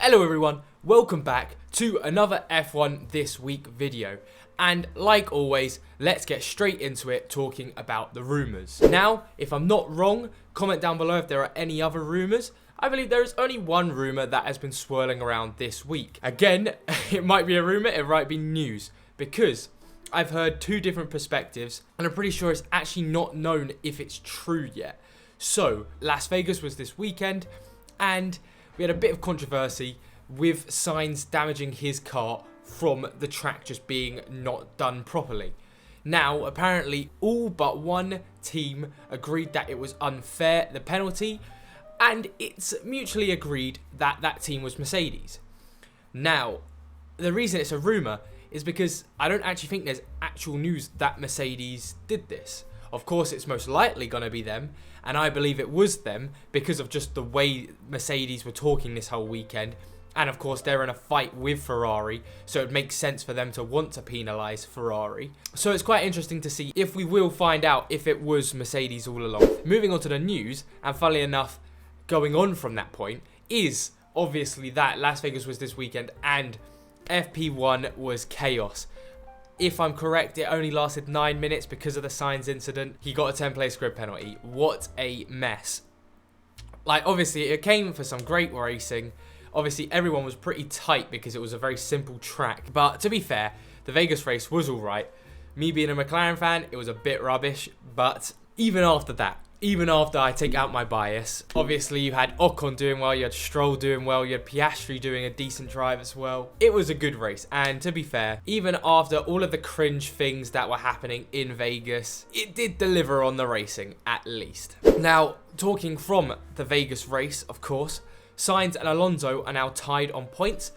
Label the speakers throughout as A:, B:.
A: Hello everyone, welcome back to another F1 This Week video. And like always, let's get straight into it talking about the rumours. Now, if I'm not wrong, comment down below if there are any other rumours. I believe there is only one rumour that has been swirling around this week. Again, it might be a rumour, it might be news, because I've heard two different perspectives and I'm pretty sure it's actually not known if it's true yet. So, Las Vegas was this weekend and we had a bit of controversy with Sainz damaging his car from the track just being not done properly. Now, apparently, all but one team agreed that it was unfair, the penalty, and it's mutually agreed that that team was Mercedes. Now, the reason it's a rumour is because I don't actually think there's actual news that Mercedes did this. Of course, it's most likely going to be them, and I believe it was them because of just the way Mercedes were talking this whole weekend. And of course, they're in a fight with Ferrari, so it makes sense for them to want to penalise Ferrari. So it's quite interesting to see if we will find out if it was Mercedes all along. Moving on to the news, and funnily enough, going on from that point, is obviously that Las Vegas was this weekend and FP1 was chaos. If I'm correct, it only lasted 9 minutes because of the Sainz incident. He got a 10-place grid penalty. What a mess. Like, obviously, it came for some great racing. Obviously, everyone was pretty tight because it was a very simple track. But to be fair, the Vegas race was alright. Me being a McLaren fan, it was a bit rubbish. But even after that, even after I take out my bias, obviously you had Ocon doing well, you had Stroll doing well, you had Piastri doing a decent drive as well. It was a good race, and to be fair, even after all of the cringe things that were happening in Vegas, it did deliver on the racing, at least. Now, talking from the Vegas race, of course, Sainz and Alonso are now tied on points,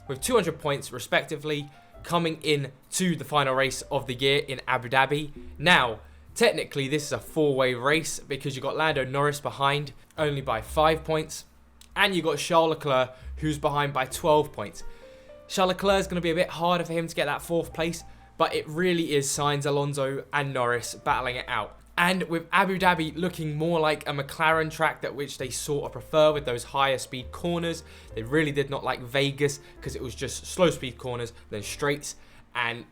A: with 200 points respectively, coming in to the final race of the year in Abu Dhabi. Now, technically, this is a four-way race because you got Lando Norris behind only by 5 points. And you got Charles Leclerc, who's behind by 12 points. Charles Leclerc is going to be a bit harder for him to get that 4th place, but it really is Sainz, Alonso and Norris battling it out. And with Abu Dhabi looking more like a McLaren track that which they sort of prefer with those higher speed corners. They really did not like Vegas because it was just slow speed corners, then straights. And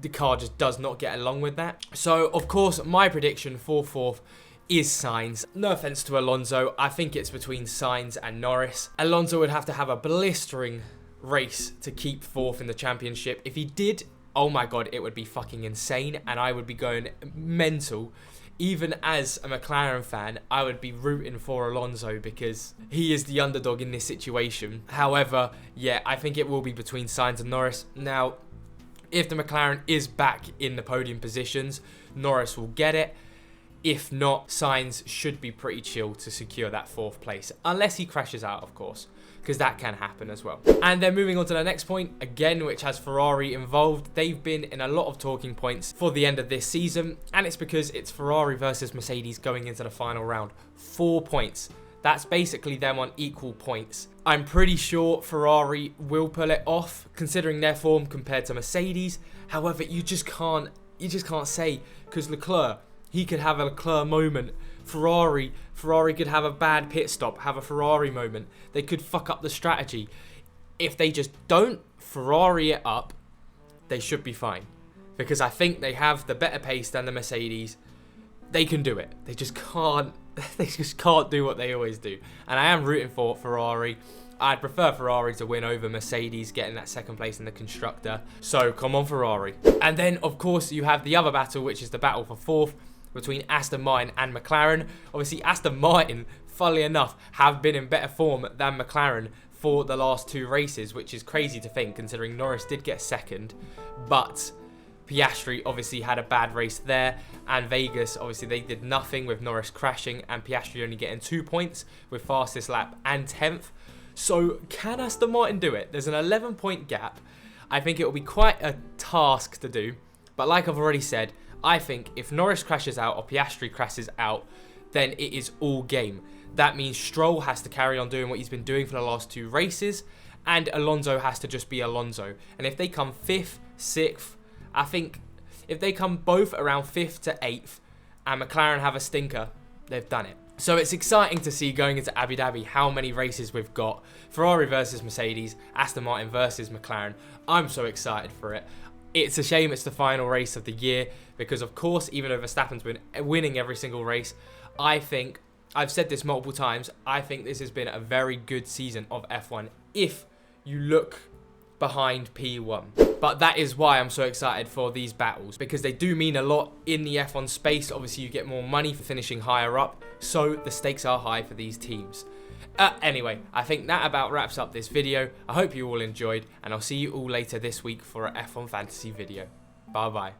A: the car just does not get along with that. So, of course, my prediction for 4th is Sainz. No offense to Alonso, I think it's between Sainz and Norris. Alonso would have to have a blistering race to keep 4th in the championship. If he did, oh my god, it would be fucking insane and I would be going mental. Even as a McLaren fan, I would be rooting for Alonso because he is the underdog in this situation. However, yeah, I think it will be between Sainz and Norris. Now, if the McLaren is back in the podium positions, Norris will get it. If not, Sainz should be pretty chill to secure that 4th place. Unless he crashes out, of course, because that can happen as well. And then moving on to the next point, again, which has Ferrari involved. They've been in a lot of talking points for the end of this season, and it's because it's Ferrari versus Mercedes going into the final round. 4 points. That's basically them on equal points. I'm pretty sure Ferrari will pull it off, considering their form compared to Mercedes. However, you just can't say, because Leclerc, he could have a Leclerc moment. Ferrari could have a bad pit stop, have a Ferrari moment. They could fuck up the strategy. If they just don't Ferrari it up, they should be fine. Because I think they have the better pace than the Mercedes. They can do it. They just can't do what they always do. And I am rooting for Ferrari. I'd prefer Ferrari to win over Mercedes, getting that 2nd place in the constructor. So come on, Ferrari. And then, of course, you have the other battle, which is the battle for 4th between Aston Martin and McLaren. Obviously, Aston Martin, funnily enough, have been in better form than McLaren for the last 2 races, which is crazy to think considering Norris did get 2nd. But Piastri obviously had a bad race there, and Vegas, obviously they did nothing with Norris crashing and Piastri only getting 2 points with fastest lap and 10th. So can Aston Martin do it? There's an 11-point gap. I think it will be quite a task to do, but like I've already said, I think if Norris crashes out or Piastri crashes out, then it is all game. That means Stroll has to carry on doing what he's been doing for the last 2 races, and Alonso has to just be Alonso. And if they come 5th, 6th, I think if they come both around 5th to 8th and McLaren have a stinker, they've done it. So it's exciting to see going into Abu Dhabi how many races we've got. Ferrari versus Mercedes, Aston Martin versus McLaren. I'm so excited for it. It's a shame it's the final race of the year because, of course, even though Verstappen's been winning every single race, I think, I've said this multiple times, I think this has been a very good season of F1 if you look behind P1. But that is why I'm so excited for these battles, because they do mean a lot in the F1 space. Obviously, you get more money for finishing higher up, so the stakes are high for these teams. Anyway, I think that about wraps up this video. I hope you all enjoyed, and I'll see you all later this week for an F1 Fantasy video. Bye bye.